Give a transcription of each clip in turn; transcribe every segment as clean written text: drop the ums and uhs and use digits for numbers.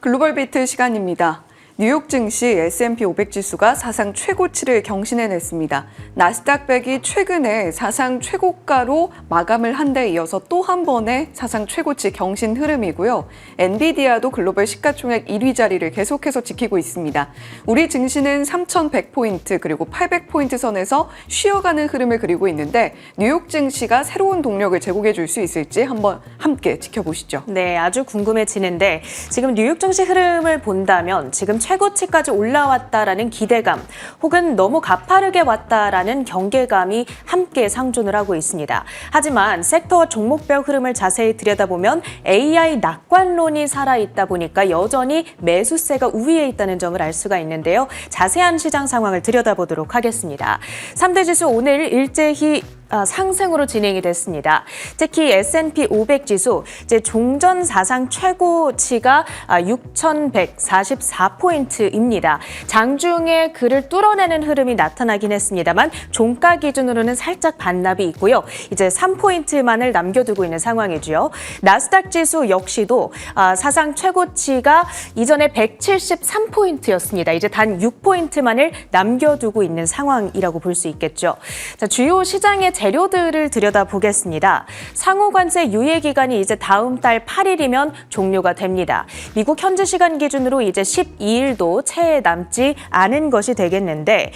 글로벌 비트 시간입니다. 뉴욕 증시 S&P 500 지수가 사상 최고치를 경신해냈습니다. 나스닥 100이 최근에 사상 최고가로 마감을 한 데 이어서 또 한 번의 사상 최고치 경신 흐름이고요. 엔비디아도 글로벌 시가총액 1위 자리를 계속해서 지키고 있습니다. 우리 증시는 3,100포인트 그리고 800포인트 선에서 쉬어가는 흐름을 그리고 있는데 뉴욕 증시가 새로운 동력을 제공해 줄 수 있을지 한번 함께 지켜보시죠. 네, 아주 궁금해지는데 지금 뉴욕 증시 흐름을 본다면 지금 최고치까지 올라왔다라는 기대감 혹은 너무 가파르게 왔다라는 경계감이 함께 상존을 하고 있습니다. 하지만 섹터와 종목별 흐름을 자세히 들여다보면 AI 낙관론이 살아있다 보니까 여전히 매수세가 우위에 있다는 점을 알 수가 있는데요. 자세한 시장 상황을 들여다보도록 하겠습니다. 3대 지수 오늘 일제히 상승으로 진행이 됐습니다. 특히 S&P 500 지수 이제 종전 사상 최고치가 6,144포인트입니다. 장중에 그를 뚫어내는 흐름이 나타나긴 했습니다만 종가 기준으로는 살짝 반납이 있고요. 이제 3포인트만을 남겨두고 있는 상황이고요. 나스닥 지수 역시도 사상 최고치가 이전에 173포인트였습니다. 이제 단 6포인트만을 남겨두고 있는 상황이라고 볼 수 있겠죠. 자, 주요 시장의 재료들을 들여다보겠습니다. 상호관세 유예 기간이 이제 다음 달 8일이면 종료가 됩니다. 미국 현지 시간 기준으로 이제 12일도 채 남지 않은 것이 되겠는데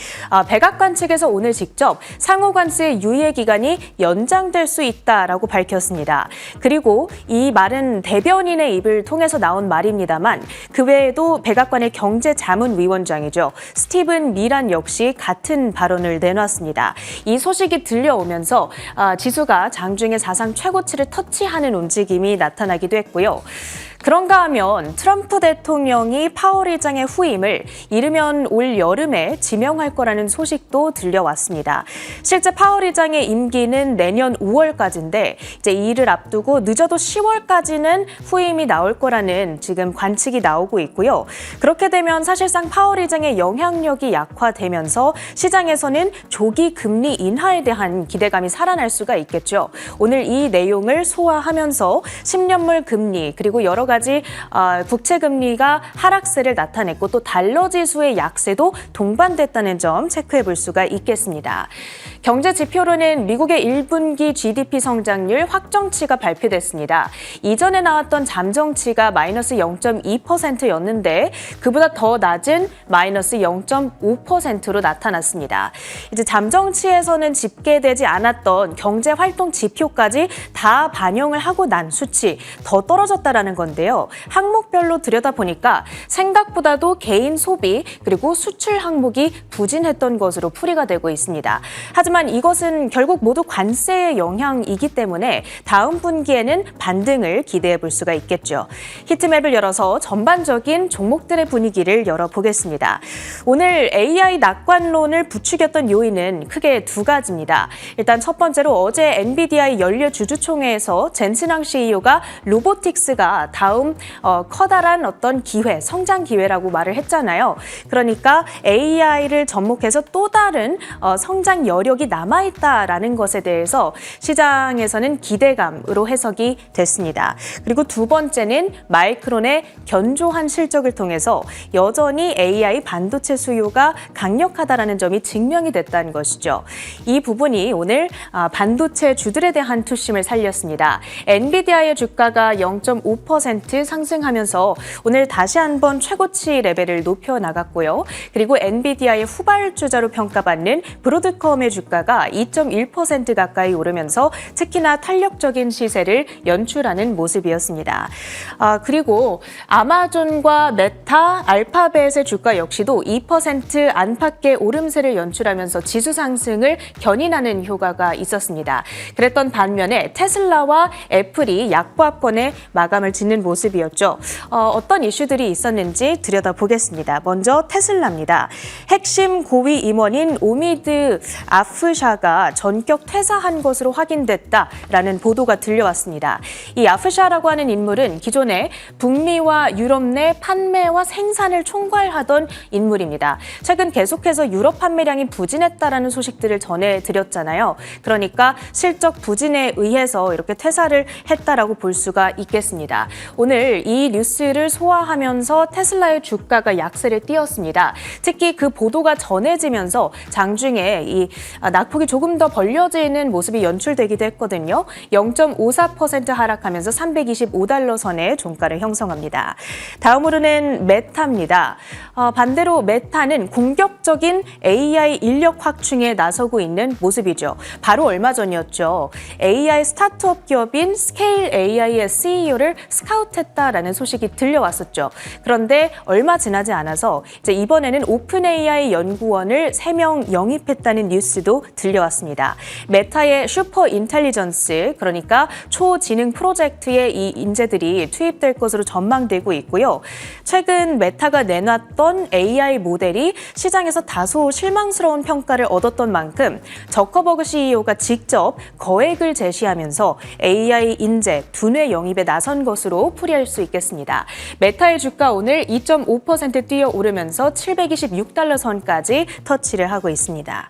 백악관 측에서 오늘 직접 상호관세 유예 기간이 연장될 수 있다라고 밝혔습니다. 그리고 이 말은 대변인의 입을 통해서 나온 말입니다만 그 외에도 백악관의 경제자문위원장이죠. 스티븐 미란 역시 같은 발언을 내놨습니다. 이 소식이 들려오면서 지수가 장중에 사상 최고치를 터치하는 움직임이 나타나기도 했고요. 그런가 하면 트럼프 대통령이 파월 의장의 후임을 이르면 올 여름에 지명할 거라는 소식도 들려왔습니다. 실제 파월 의장의 임기는 내년 5월까지인데 이제 이를 앞두고 늦어도 10월까지는 후임이 나올 거라는 지금 관측이 나오고 있고요. 그렇게 되면 사실상 파월 의장의 영향력이 약화되면서 시장에서는 조기 금리 인하에 대한 기대감이 살아날 수가 있겠죠. 오늘 이 내용을 소화하면서 10년물 금리 그리고 여러 가지 국채 금리가 하락세를 나타냈고 또 달러 지수의 약세도 동반됐다는 점 체크해 볼 수가 있겠습니다. 경제 지표로는 미국의 1분기 GDP 성장률 확정치가 발표됐습니다. 이전에 나왔던 잠정치가 마이너스 0.2%였는데 그보다 더 낮은 마이너스 0.5%로 나타났습니다. 이제 잠정치에서는 집계되지 않았던 경제 활동 지표까지 다 반영을 하고 난 수치 더 떨어졌다라는 건데요. 항목별로 들여다보니까 생각보다도 개인 소비 그리고 수출 항목이 부진했던 것으로 풀이가 되고 있습니다. 하지만 이것은 결국 모두 관세의 영향이기 때문에 다음 분기에는 반등을 기대해 볼 수가 있겠죠. 히트맵을 열어서 전반적인 종목들의 분위기를 열어보겠습니다. 오늘 AI 낙관론을 부추겼던 요인은 크게 두 가지입니다. 일단 첫 번째로 어제 엔비디아의 연례 주주총회에서 젠슨왕 CEO가 로보틱스가 다음 커다란 어떤 기회, 성장 기회라고 말을 했잖아요. 그러니까 AI를 접목해서 또 다른 성장 여력이 남아있다라는 것에 대해서 시장에서는 기대감으로 해석이 됐습니다. 그리고 두 번째는 마이크론의 견조한 실적을 통해서 여전히 AI 반도체 수요가 강력하다라는 점이 증명이 됐다는 것이죠. 이 부분이 오늘 반도체 주들에 대한 투심을 살렸습니다. 엔비디아의 주가가 0.5% 상승하면서 오늘 다시 한번 최고치 레벨을 높여 나갔고요. 그리고 엔비디아의 후발주자로 평가받는 브로드컴의 주가가 2.1% 가까이 오르면서 특히나 탄력적인 시세를 연출하는 모습이었습니다. 그리고 아마존과 메타, 알파벳의 주가 역시도 2% 안팎의 오름세를 연출하면서 지수 상승을 견인하는 효과가 있었습니다. 그랬던 반면에 테슬라와 애플이 약보합권에 마감을 짓는 모습이었죠. 어떤 이슈들이 있었는지 들여다보겠습니다. 먼저 테슬라입니다. 핵심 고위 임원인 오미드 아프샤가 전격 퇴사한 것으로 확인됐다라는 보도가 들려왔습니다. 이 아프샤라고 하는 인물은 기존에 북미와 유럽 내 판매와 생산을 총괄하던 인물입니다. 최근 계속해서 유럽 판매량이 부진했다라는 소식들을 전해드렸잖아요. 그러니까 실적 부진에 의해서 이렇게 퇴사를 했다라고 볼 수가 있겠습니다. 오늘 이 뉴스를 소화하면서 테슬라의 주가가 약세를 띄었습니다. 특히 그 보도가 전해지면서 장중에 이 낙폭이 조금 더 벌려지는 모습이 연출되기도 했거든요. 0.54% 하락하면서 325달러 선의 종가를 형성합니다. 다음으로는 메타입니다. 반대로 메타는 공격적인 AI 인력 확충에 나서고 있는 모습이죠. 바로 얼마 전이었죠. AI 스타트업 기업인 스케일 AI의 CEO를 스카우트했다라는 소식이 들려왔었죠. 그런데 얼마 지나지 않아서 이제 이번에는 오픈 AI 연구원을 3명 영입했다는 뉴스도 들려왔습니다. 메타의 슈퍼 인텔리전스, 그러니까 초지능 프로젝트에 이 인재들이 투입될 것으로 전망되고 있고요. 최근 메타가 내놨던 AI 모델이 시장에서 다소 실망스러운 평가를 얻었던 만큼 저커버그 CEO가 직접 거액을 제시하면서 AI 인재 두뇌 영입에 나선 것으로 풀이할 수 있겠습니다. 메타의 주가 오늘 2.5% 뛰어오르면서 726달러 선까지 터치를 하고 있습니다.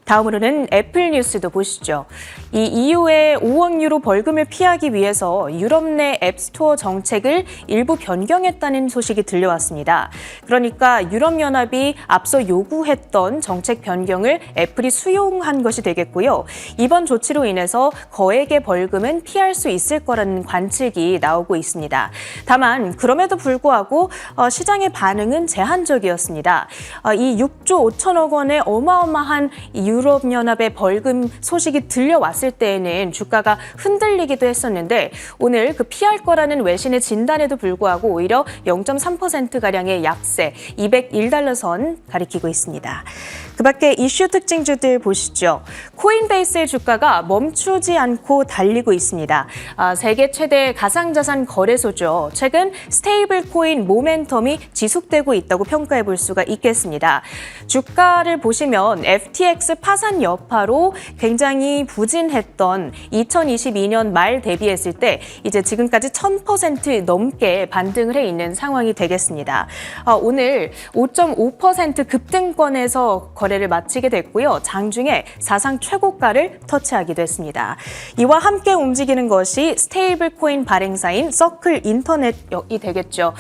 다음으로는 애플 뉴스도 보시죠. 이 EU의 5억 유로 벌금을 피하기 위해서 유럽 내 앱스토어 정책을 일부 변경했다는 소식이 들려왔습니다. 그러니까 유럽연합이 앞서 요구했던 정책 변경을 애플이 수용한 것이 되겠고요. 이번 조치로 인해서 거액의 벌금은 피할 수 있을 거라는 관측이 나오고 있습니다. 다만 그럼에도 불구하고 시장의 반응은 제한적이었습니다. 이 6조 5천억 원의 어마어마한 유럽연합의 벌금 소식이 들려왔을 때에는 주가가 흔들리기도 했었는데 오늘 그 피할 거라는 외신의 진단에도 불구하고 오히려 0.3%가량의 약세, 201달러 선 가리키고 있습니다. 그 밖에 이슈 특징주들 보시죠. 코인베이스의 주가가 멈추지 않고 달리고 있습니다. 세계 최대 가상자산 거래소죠. 최근 스테이블 코인 모멘텀이 지속되고 있다고 평가해 볼 수가 있겠습니다. 주가를 보시면 FTX 파산 여파로 굉장히 부진했던 2022년 말 대비했을 때 이제 지금까지 1000% 넘게 반등을 해 있는 상황이 되겠습니다. 오늘 5.5% 급등권에서 거래를 마치게 됐고요. 장중에 사상 최고가를 터치하기도 했습니다. 이와 함께 움직이는 것이 스테이블 코인 발행사인 서클 인터넷이 되겠죠.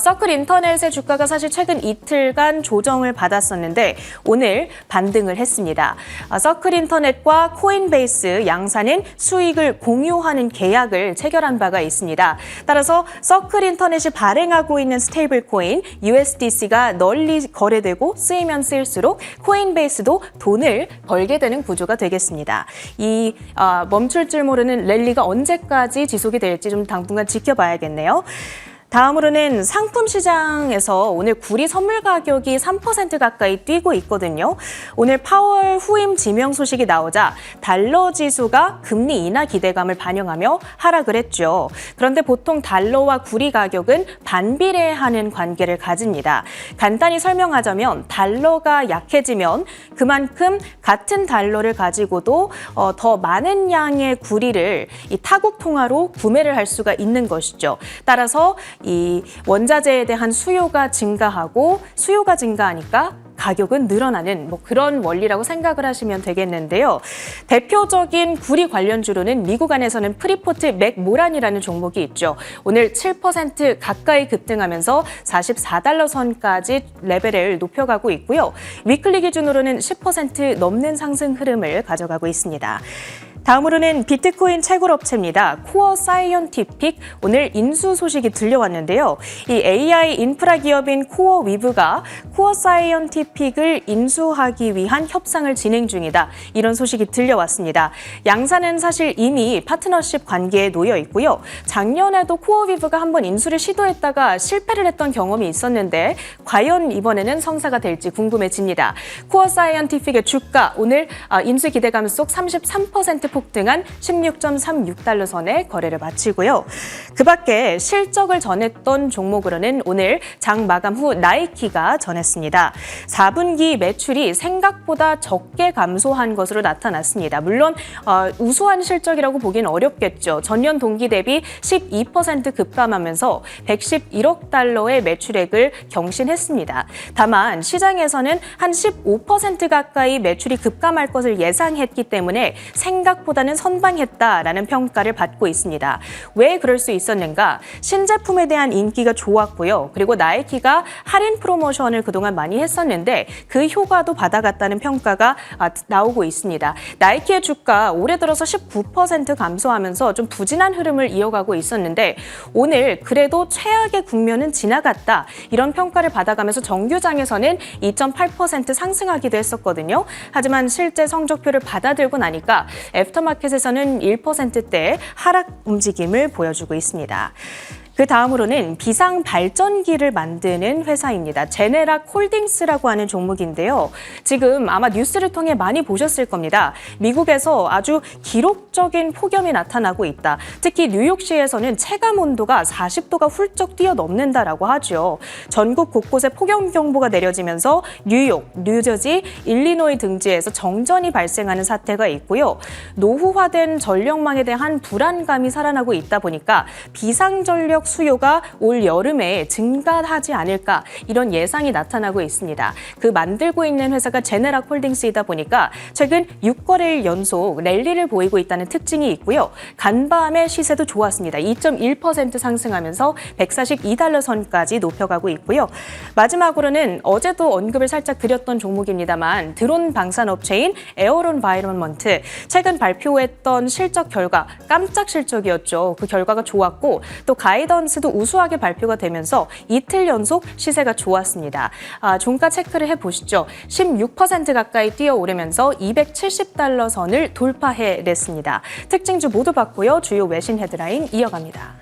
서클 인터넷의 주가가 사실 최근 이틀간 조정을 받았었는데 오늘 반등을 했습니다. 서클 인터넷과 코인베이스 양사는 수익을 공유하는 계약을 체결한 바가 있습니다. 따라서 서클 인터넷이 발행하고 있는 스테이블 코인 USDC가 널리 거래되고 쓰이면 쓸수록 코인베이스도 돈을 벌게 되는 구조가 되겠습니다. 이 멈출 줄 모르는 랠리가 언제까지 지속이 될지 좀 당분간 지켜봐야겠네요. 다음으로는 상품 시장에서 오늘 구리 선물 가격이 3% 가까이 뛰고 있거든요. 오늘 파월 후임 지명 소식이 나오자 달러 지수가 금리 인하 기대감을 반영하며 하락을 했죠. 그런데 보통 달러와 구리 가격은 반비례하는 관계를 가집니다. 간단히 설명하자면 달러가 약해지면 그만큼 같은 달러를 가지고도 더 많은 양의 구리를 이 타국 통화로 구매를 할 수가 있는 것이죠. 따라서 이 원자재에 대한 수요가 증가하고 수요가 증가하니까 가격은 늘어나는 그런 원리라고 생각을 하시면 되겠는데요. 대표적인 구리 관련주로는 미국 안에서는 프리포트 맥모란이라는 종목이 있죠. 오늘 7% 가까이 급등하면서 44달러 선까지 레벨을 높여가고 있고요. 위클리 기준으로는 10% 넘는 상승 흐름을 가져가고 있습니다. 다음으로는 비트코인 채굴업체입니다. 코어 사이언티픽 오늘 인수 소식이 들려왔는데요. 이 AI 인프라 기업인 코어 위브가 코어 사이언티픽을 인수하기 위한 협상을 진행 중이다. 이런 소식이 들려왔습니다. 양사는 사실 이미 파트너십 관계에 놓여 있고요. 작년에도 코어 위브가 한번 인수를 시도했다가 실패를 했던 경험이 있었는데 과연 이번에는 성사가 될지 궁금해집니다. 코어 사이언티픽의 주가 오늘 인수 기대감 속 33% 폭등한 16.36달러 선에 거래를 마치고요. 그 밖에 실적을 전했던 종목으로는 오늘 장 마감 후 나이키가 전했습니다. 4분기 매출이 생각보다 적게 감소한 것으로 나타났습니다. 물론 우수한 실적이라고 보기는 어렵겠죠. 전년 동기 대비 12% 급감하면서 111억 달러의 매출액을 경신했습니다. 다만 시장에서는 한 15% 가까이 매출이 급감할 것을 예상했기 때문에 생각보다 생각보다는 선방했다라는 평가를 받고 있습니다. 왜 그럴 수 있었는가? 신제품에 대한 인기가 좋았고요. 그리고 나이키가 할인 프로모션을 그동안 많이 했었는데 그 효과도 받아갔다는 평가가 나오고 있습니다. 나이키의 주가 올해 들어서 19% 감소하면서 좀 부진한 흐름을 이어가고 있었는데 오늘 그래도 최악의 국면은 지나갔다. 이런 평가를 받아가면서 정규장에서는 2.8% 상승하기도 했었거든요. 하지만 실제 성적표를 받아들고 나니까 애프터마켓에서는 1%대 하락 움직임을 보여주고 있습니다. 그 다음으로는 비상 발전기를 만드는 회사입니다. 제네락 홀딩스라고 하는 종목인데요. 지금 아마 뉴스를 통해 많이 보셨을 겁니다. 미국에서 아주 기록적인 폭염이 나타나고 있다. 특히 뉴욕시에서는 체감 온도가 40도가 훌쩍 뛰어넘는다라고 하죠. 전국 곳곳에 폭염 경보가 내려지면서 뉴욕, 뉴저지, 일리노이 등지에서 정전이 발생하는 사태가 있고요. 노후화된 전력망에 대한 불안감이 살아나고 있다 보니까 비상전력 수요가 올 여름에 증가하지 않을까 이런 예상이 나타나고 있습니다. 그 만들고 있는 회사가 제네락 홀딩스이다 보니까 최근 6거래일 연속 랠리를 보이고 있다는 특징이 있고요. 간밤의 시세도 좋았습니다. 2.1% 상승하면서 142달러 선까지 높여가고 있고요. 마지막으로는 어제도 언급을 살짝 드렸던 종목입니다만 드론 방산업체인 에어론바이러먼트 최근 발표했던 실적 결과 깜짝 실적이었죠. 그 결과가 좋았고 또 가이던스도 우수하게 발표가 되면서 이틀 연속 시세가 좋았습니다. 종가 체크를 해보시죠. 16% 가까이 뛰어오르면서 270달러 선을 돌파해냈습니다. 특징주 모두 봤고요. 주요 외신 헤드라인 이어갑니다.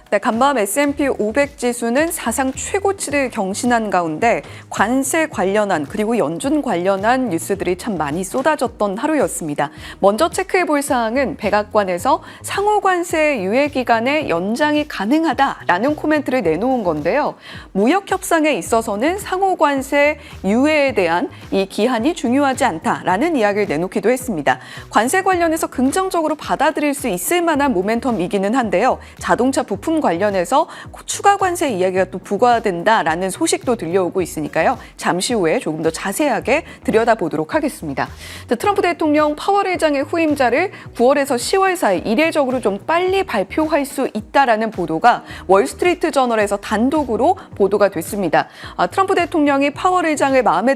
네, 간밤 S&P 500 지수는 사상 최고치를 경신한 가운데 관세 관련한 그리고 연준 관련한 뉴스들이 참 많이 쏟아졌던 하루였습니다. 먼저 체크해 볼 사항은 백악관에서 상호 관세 유예 기간의 연장이 가능하다라는 코멘트를 내놓은 건데요. 무역 협상에 있어서는 상호 관세 유예에 대한 이 기한이 중요하지 않다라는 이야기를 내놓기도 했습니다. 관세 관련해서 긍정적으로 받아들일 수 있을 만한 모멘텀이기는 한데요. 자동차 부품 관련해서 추가 관세 이야기가 또 부과된다라는 소식도 들려오고 있으니까요. 잠시 후에 조금 더 자세하게 들여다보도록 하겠습니다. 트럼프 대통령 파월 의장의 후임자를 9월에서 10월 사이 이례적으로 좀 빨리 발표할 수 있다라는 보도가 월스트리트 저널에서 단독으로 보도가 됐습니다. 트럼프 대통령이 파월 의장을 마음에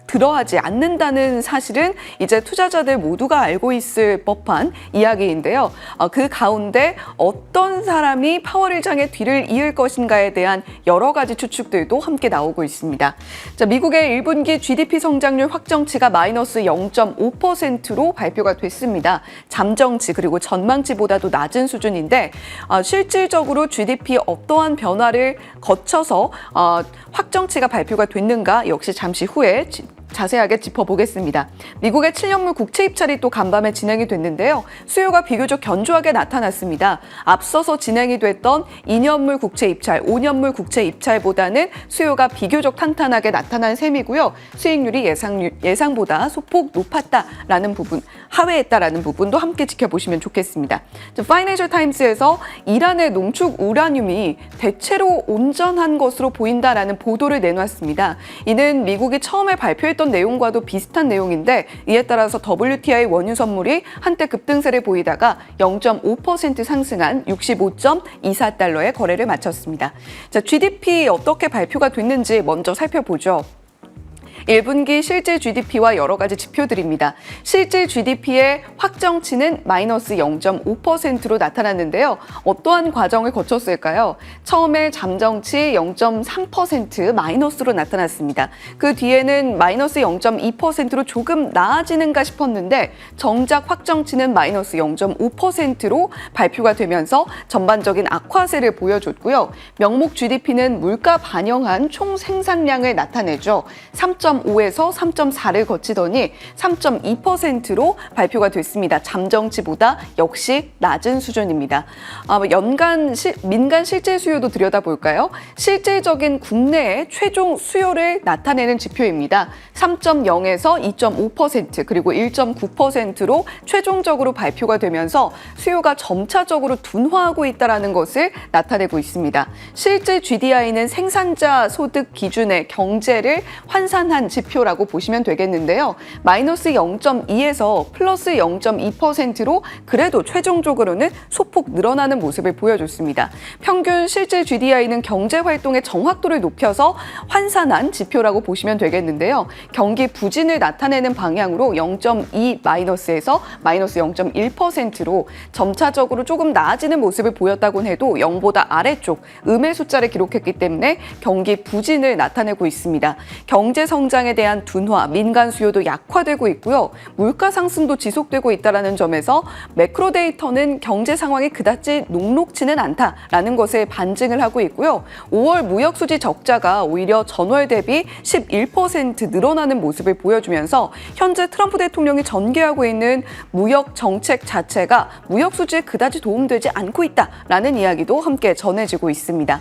들어하지 않는다는 사실은 이제 투자자들 모두가 알고 있을 법한 이야기인데요. 그 가운데 어떤 사람이 파월 의장의 뒤를 이을 것인가에 대한 여러 가지 추측들도 함께 나오고 있습니다. 자, 미국의 1분기 GDP 성장률 확정치가 마이너스 0.5%로 발표가 됐습니다. 잠정치 그리고 전망치보다도 낮은 수준인데 실질적으로 GDP 어떠한 변화를 거쳐서 확정치가 발표가 됐는가 역시 잠시 후에 자세하게 짚어보겠습니다. 미국의 7년물 국채 입찰이 또 간밤에 진행이 됐는데요. 수요가 비교적 견조하게 나타났습니다. 앞서서 진행이 됐던 2년물 국채 입찰, 5년물 국채 입찰보다는 수요가 비교적 탄탄하게 나타난 셈이고요. 수익률이 예상보다 소폭 높았다라는 부분, 하회했다라는 부분도 함께 지켜보시면 좋겠습니다. 파이낸셜 타임스에서 이란의 농축 우라늄이 대체로 온전한 것으로 보인다라는 보도를 내놨습니다. 이는 미국이 처음에 발표했던 내용과도 비슷한 내용인데 이에 따라서 WTI 원유 선물이 한때 급등세를 보이다가 0.5% 상승한 65.24달러에 거래를 마쳤습니다. 자, GDP 어떻게 발표가 됐는지 먼저 살펴보죠. 1분기 실질 GDP와 여러 가지 지표들입니다. 실질 GDP의 확정치는 마이너스 0.5%로 나타났는데요. 어떠한 과정을 거쳤을까요? 처음에 잠정치 0.3% 마이너스로 나타났습니다. 그 뒤에는 마이너스 0.2%로 조금 나아지는가 싶었는데 정작 확정치는 마이너스 0.5%로 발표가 되면서 전반적인 악화세를 보여줬고요. 명목 GDP는 물가 반영한 총 생산량을 나타내죠. 3.5에서 3.4를 거치더니 3.2%로 발표가 됐습니다. 잠정치보다 역시 낮은 수준입니다. 연간 민간 실질 수요도 들여다볼까요? 실질적인 국내의 최종 수요를 나타내는 지표입니다. 3.0에서 2.5% 그리고 1.9%로 최종적으로 발표가 되면서 수요가 점차적으로 둔화하고 있다는 것을 나타내고 있습니다. 실질 GDI는 생산자 소득 기준의 경제를 환산한 상승한 지표라고 보시면 되겠는데요. 마이너스 0.2에서 플러스 0.2%로 그래도 최종적으로는 소폭 늘어나는 모습을 보여줬습니다. 평균 실질 GDI는 경제활동의 정확도를 높여서 환산한 지표라고 보시면 되겠는데요. 경기 부진을 나타내는 방향으로 0.2 마이너스에서 마이너스 0.1%로 점차적으로 조금 나아지는 모습을 보였다곤 해도 0보다 아래쪽 음의 숫자를 기록했기 때문에 경기 부진을 나타내고 있습니다. 경제 성장에 대한 둔화, 민간 수요도 약화되고 있고요. 물가 상승도 지속되고 있다는 점에서 매크로 데이터는 경제 상황이 그다지 녹록지는 않다라는 것을 반증을 하고 있고요. 5월 무역 수지 적자가 오히려 전월 대비 11% 늘어나는 모습을 보여주면서 현재 트럼프 대통령이 전개하고 있는 무역 정책 자체가 무역 수지에 그다지 도움되지 않고 있다라는 이야기도 함께 전해지고 있습니다.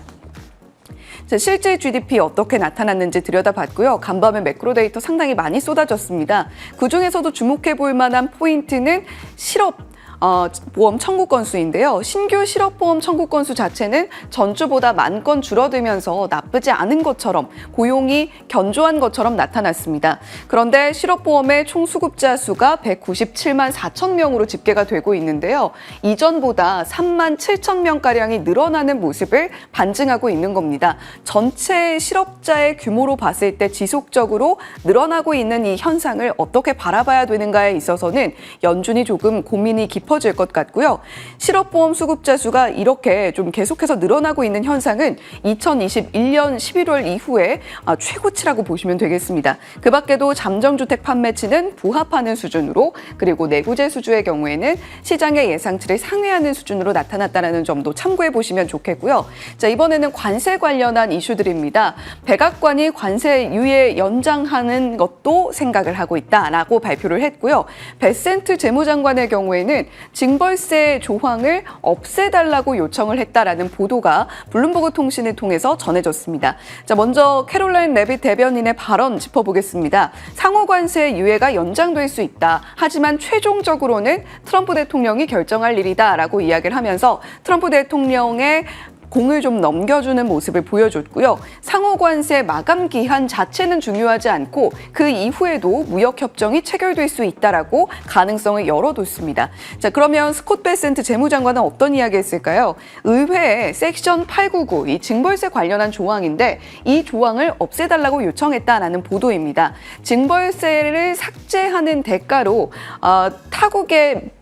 실제 GDP 어떻게 나타났는지 들여다봤고요. 간밤에 매크로 데이터 상당히 많이 쏟아졌습니다. 그중에서도 주목해 볼 만한 포인트는 실업보험 청구 건수인데요. 신규 실업보험 청구 건수 자체는 전주보다 10,000건 줄어들면서 나쁘지 않은 것처럼 고용이 견조한 것처럼 나타났습니다. 그런데 실업보험의 총 수급자 수가 197만 4천 명으로 집계가 되고 있는데요. 이전보다 3만 7천 명가량이 늘어나는 모습을 반증하고 있는 겁니다. 전체 실업자의 규모로 봤을 때 지속적으로 늘어나고 있는 이 현상을 어떻게 바라봐야 되는가에 있어서는 연준이 조금 고민이 깊어질 것 같고요. 실업보험 수급자 수가 이렇게 좀 계속해서 늘어나고 있는 현상은 2021년 11월 이후에 최고치라고 보시면 되겠습니다. 그 밖에도 잠정주택 판매치는 부합하는 수준으로 그리고 내구재 수주의 경우에는 시장의 예상치를 상회하는 수준으로 나타났다는 점도 참고해 보시면 좋겠고요. 자, 이번에는 관세 관련한 이슈들입니다. 백악관이 관세 유예 연장하는 것도 생각을 하고 있다라고 발표를 했고요. 베센트 재무장관의 경우에는 징벌세 조항을 없애달라고 요청을 했다라는 보도가 블룸버그 통신을 통해서 전해졌습니다. 자, 먼저 캐롤라인 레빗 대변인의 발언 짚어보겠습니다. 상호관세 유예가 연장될 수 있다. 하지만 최종적으로는 트럼프 대통령이 결정할 일이다라고 이야기를 하면서 트럼프 대통령의 공을 좀 넘겨주는 모습을 보여줬고요. 상호관세 마감 기한 자체는 중요하지 않고 그 이후에도 무역협정이 체결될 수 있다라고 가능성을 열어뒀습니다. 자, 그러면 스콧 베센트 재무장관은 어떤 이야기 했을까요? 의회에 섹션 899, 이 징벌세 관련한 조항인데 이 조항을 없애달라고 요청했다라는 보도입니다. 징벌세를 삭제하는 대가로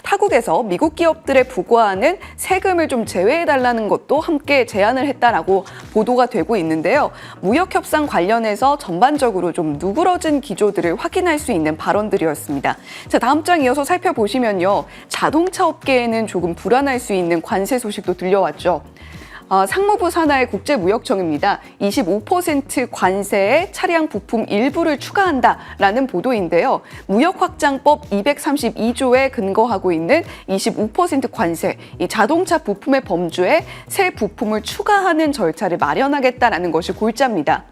타국에서 미국 기업들에 부과하는 세금을 좀 제외해달라는 것도 함께 제안을 했다라고 보도가 되고 있는데요. 무역협상 관련해서 전반적으로 좀 누그러진 기조들을 확인할 수 있는 발언들이었습니다. 자, 다음 장 이어서 살펴보시면요. 자동차 업계에는 조금 불안할 수 있는 관세 소식도 들려왔죠. 상무부 산하의 국제무역청입니다. 25% 관세에 차량 부품 일부를 추가한다라는 보도인데요. 무역확장법 232조에 근거하고 있는 25% 관세, 이 자동차 부품의 범주에 새 부품을 추가하는 절차를 마련하겠다라는 것이 골자입니다.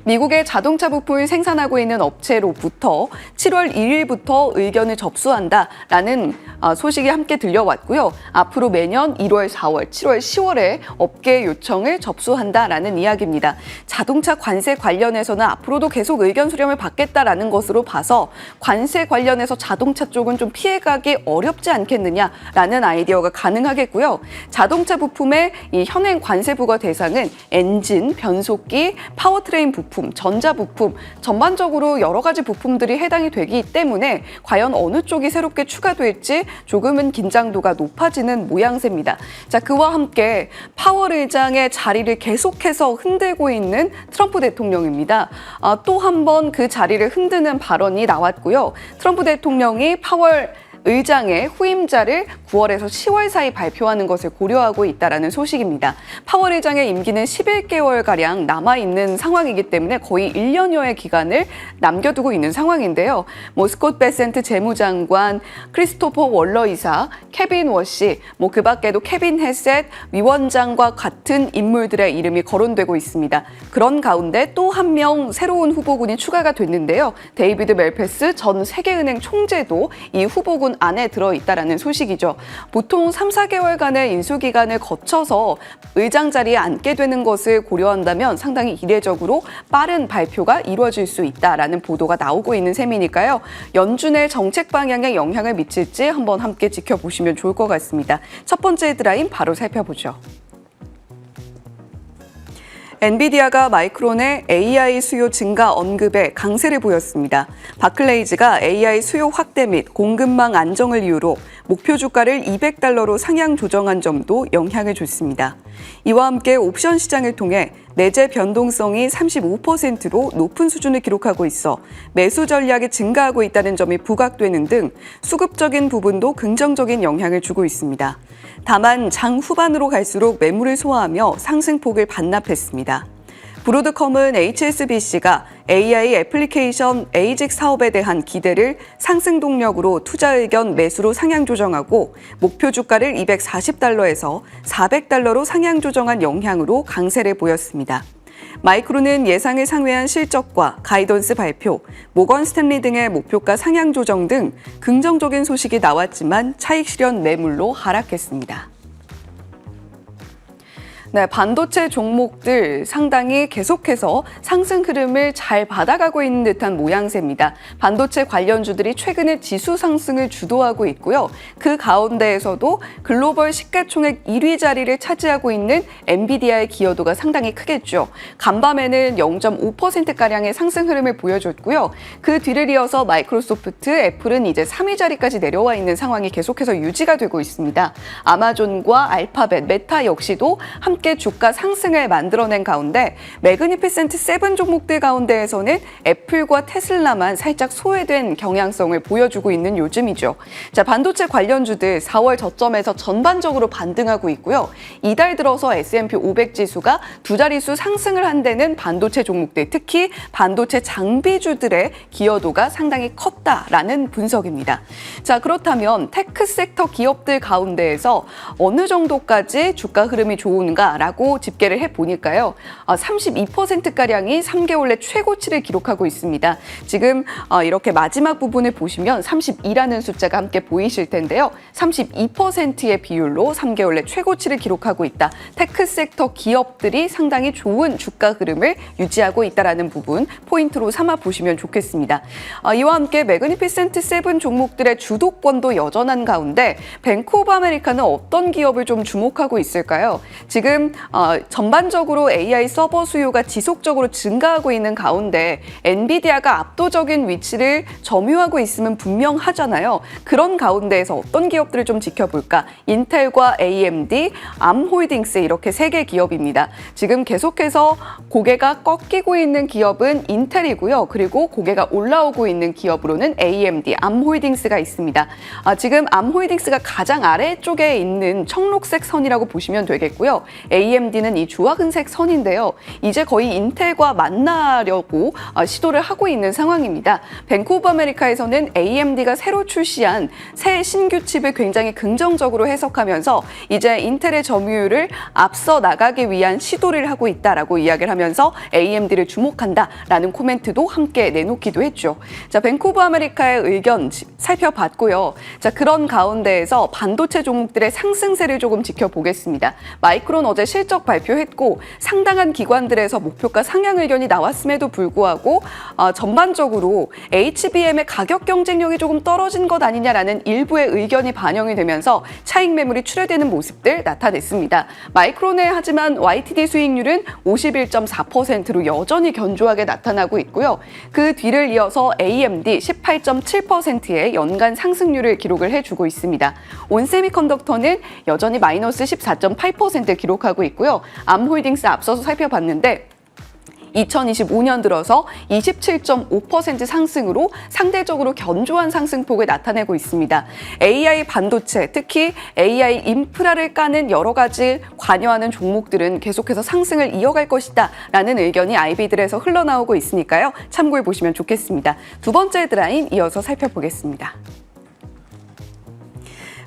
미국의 자동차 부품을 생산하고 있는 업체로부터 7월 1일부터 의견을 접수한다라는 소식이 함께 들려왔고요. 앞으로 매년 1월, 4월, 7월, 10월에 업계 요청을 접수한다라는 이야기입니다. 자동차 관세 관련해서는 앞으로도 계속 의견 수렴을 받겠다라는 것으로 봐서 관세 관련해서 자동차 쪽은 좀 피해가기 어렵지 않겠느냐라는 아이디어가 가능하겠고요. 자동차 부품의 이 현행 관세 부과 대상은 엔진, 변속기, 파워트레인 부품, 전자부품, 전반적으로 여러 가지 부품들이 해당이 되기 때문에 과연 어느 쪽이 새롭게 추가될지 조금은 긴장도가 높아지는 모양새입니다. 자, 그와 함께 파월 의장의 자리를 계속해서 흔들고 있는 트럼프 대통령입니다. 또 한 번 그 자리를 흔드는 발언이 나왔고요. 트럼프 대통령이 파월 의장의 후임자를 9월에서 10월 사이 발표하는 것을 고려하고 있다는 소식입니다. 파월 의장의 임기는 11개월가량 남아있는 상황이기 때문에 거의 1년여의 기간을 남겨두고 있는 상황인데요. 스콧 베센트 재무장관, 크리스토퍼 월러 이사, 케빈 워시, 그 밖에도 케빈 헤셋 위원장과 같은 인물들의 이름이 거론되고 있습니다. 그런 가운데 또 한 명 새로운 후보군이 추가가 됐는데요. 데이비드 멜페스 전 세계은행 총재도 이 후보군 부분 안에 들어있다라는 소식이죠. 보통 3, 4개월간의 인수기간을 거쳐서 의장 자리에 앉게 되는 것을 고려한다면 상당히 이례적으로 빠른 발표가 이루어질 수 있다라는 보도가 나오고 있는 셈이니까요. 연준의 정책 방향에 영향을 미칠지 한번 함께 지켜보시면 좋을 것 같습니다. 첫 번째 헤드라인 바로 살펴보죠. 엔비디아가 마이크론의 AI 수요 증가 언급에 강세를 보였습니다. 바클레이즈가 AI 수요 확대 및 공급망 안정을 이유로 목표 주가를 $200로 상향 조정한 점도 영향을 줬습니다. 이와 함께 옵션 시장을 통해 내재 변동성이 35%로 높은 수준을 기록하고 있어 매수 전략이 증가하고 있다는 점이 부각되는 등 수급적인 부분도 긍정적인 영향을 주고 있습니다. 다만 장 후반으로 갈수록 매물을 소화하며 상승폭을 반납했습니다. 브로드컴은 HSBC가 AI 애플리케이션 에이직 사업에 대한 기대를 상승 동력으로 투자 의견 매수로 상향 조정하고 목표 주가를 $240에서 $400로 상향 조정한 영향으로 강세를 보였습니다. 마이크론은 예상을 상회한 실적과 가이던스 발표, 모건 스탠리 등의 목표가 상향 조정 등 긍정적인 소식이 나왔지만 차익 실현 매물로 하락했습니다. 네, 반도체 종목들 상당히 계속해서 상승 흐름을 잘 받아가고 있는 듯한 모양새입니다. 반도체 관련주들이 최근에 지수 상승을 주도하고 있고요. 그 가운데에서도 글로벌 시가총액 1위 자리를 차지하고 있는 엔비디아의 기여도가 상당히 크겠죠. 간밤에는 0.5%가량의 상승 흐름을 보여줬고요. 그 뒤를 이어서 마이크로소프트, 애플은 이제 3위 자리까지 내려와 있는 상황이 계속해서 유지가 되고 있습니다. 아마존과 알파벳, 메타 역시도 함께 주가 상승을 만들어낸 가운데 매그니피센트 7 종목들 가운데에서는 애플과 테슬라만 살짝 소외된 경향성을 보여주고 있는 요즘이죠. 자, 반도체 관련주들 4월 저점에서 전반적으로 반등하고 있고요. 이달 들어서 S&P 500 지수가 두 자릿수 상승을 한 데는 반도체 종목들, 특히 반도체 장비주들의 기여도가 상당히 컸다라는 분석입니다. 자, 그렇다면 테크 섹터 기업들 가운데에서 어느 정도까지 주가 흐름이 좋은가? 라고 집계를 해보니까요. 32%가량이 3개월 내 최고치를 기록하고 있습니다. 지금 이렇게 마지막 부분을 보시면 32라는 숫자가 함께 보이실 텐데요. 32%의 비율로 3개월 내 최고치를 기록하고 있다. 테크 섹터 기업들이 상당히 좋은 주가 흐름을 유지하고 있다는 부분 포인트로 삼아 보시면 좋겠습니다. 이와 함께 매그니피센트 7 종목들의 주도권도 여전한 가운데 뱅크 오브 아메리카는 어떤 기업을 좀 주목하고 있을까요? 지금 전반적으로 AI 서버 수요가 지속적으로 증가하고 있는 가운데 엔비디아가 압도적인 위치를 점유하고 있으면 분명하잖아요. 그런 가운데에서 어떤 기업들을 좀 지켜볼까? 인텔과 AMD, 암홀딩스 이렇게 3개 기업입니다. 지금 계속해서 고개가 꺾이고 있는 기업은 인텔이고요. 그리고 고개가 올라오고 있는 기업으로는 AMD, 암홀딩스가 있습니다. 지금 암홀딩스가 가장 아래쪽에 있는 청록색 선이라고 보시면 되겠고요. AMD는 이 주황색 선인데요. 이제 거의 인텔과 만나려고 시도를 하고 있는 상황입니다. 뱅크 오브 아메리카에서는 AMD가 새로 출시한 새 신규 칩을 굉장히 긍정적으로 해석하면서 이제 인텔의 점유율을 앞서 나가기 위한 시도를 하고 있다라고 이야기를 하면서 AMD를 주목한다라는 코멘트도 함께 내놓기도 했죠. 자, 뱅크 오브 아메리카의 의견 살펴봤고요. 자, 그런 가운데에서 반도체 종목들의 상승세를 조금 지켜보겠습니다. 마이크론 어제 실적 발표했고 상당한 기관들에서 목표가 상향 의견이 나왔음에도 불구하고 전반적으로 HBM의 가격 경쟁력이 조금 떨어진 것 아니냐라는 일부의 의견이 반영이 되면서 차익 매물이 출회되는 모습들 나타냈습니다. 마이크론의 하지만 YTD 수익률은 51.4%로 여전히 견조하게 나타나고 있고요. 그 뒤를 이어서 AMD 18.7%의 연간 상승률을 기록을 해주고 있습니다. 온세미컨덕터는 여전히 마이너스 14.8% 기록하고 있고요. 암홀딩스 앞서서 살펴봤는데 2025년 들어서 27.5% 상승으로 상대적으로 견조한 상승폭을 나타내고 있습니다. AI 반도체, 특히 AI 인프라를 까는 여러 가지 관여하는 종목들은 계속해서 상승을 이어갈 것이다 라는 의견이 IB들에서 흘러나오고 있으니까요. 참고해 보시면 좋겠습니다. 두 번째 헤드라인 이어서 살펴보겠습니다.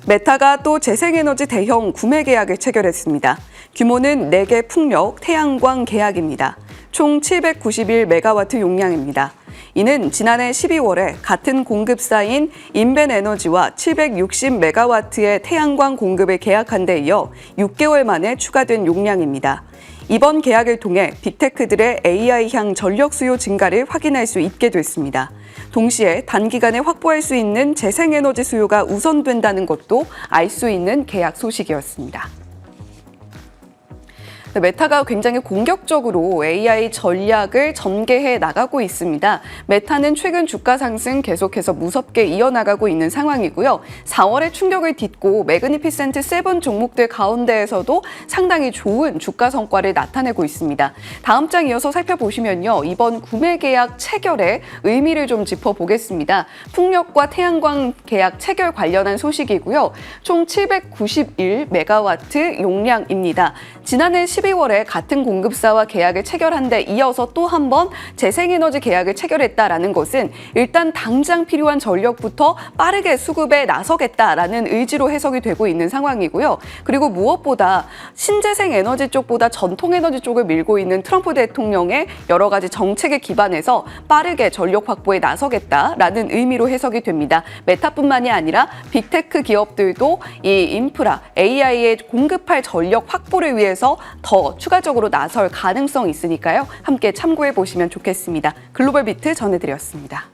메타가 또 재생에너지 대형 구매 계약을 체결했습니다. 규모는 4개 풍력, 태양광 계약입니다. 총 791메가와트 용량입니다. 이는 지난해 12월에 같은 공급사인 인벤에너지와 760메가와트의 태양광 공급을 계약한 데 이어 6개월 만에 추가된 용량입니다. 이번 계약을 통해 빅테크들의 AI향 전력 수요 증가를 확인할 수 있게 됐습니다. 동시에 단기간에 확보할 수 있는 재생에너지 수요가 우선된다는 것도 알 수 있는 계약 소식이었습니다. 메타가 굉장히 공격적으로 AI 전략을 전개해 나가고 있습니다. 메타는 최근 주가 상승 계속해서 무섭게 이어나가고 있는 상황이고요. 4월의 충격을 딛고 매그니피센트 7 종목들 가운데에서도 상당히 좋은 주가 성과를 나타내고 있습니다. 다음 장 이어서 살펴보시면요. 이번 구매 계약 체결의 의미를 좀 짚어보겠습니다. 풍력과 태양광 계약 체결 관련한 소식이고요. 총 791메가와트 용량입니다. 지난해 12월에 같은 공급사와 계약을 체결한 데 이어서 또 한 번 재생에너지 계약을 체결했다라는 것은 일단 당장 필요한 전력부터 빠르게 수급에 나서겠다라는 의지로 해석이 되고 있는 상황이고요. 그리고 무엇보다 신재생 에너지 쪽보다 전통 에너지 쪽을 밀고 있는 트럼프 대통령의 여러 가지 정책에 기반해서 빠르게 전력 확보에 나서겠다라는 의미로 해석이 됩니다. 메타뿐만이 아니라 빅테크 기업들도 이 인프라, AI에 공급할 전력 확보를 위해서 더 추가적으로 나설 가능성이 있으니까요. 함께 참고해 보시면 좋겠습니다. 글로벌 비트 전해드렸습니다.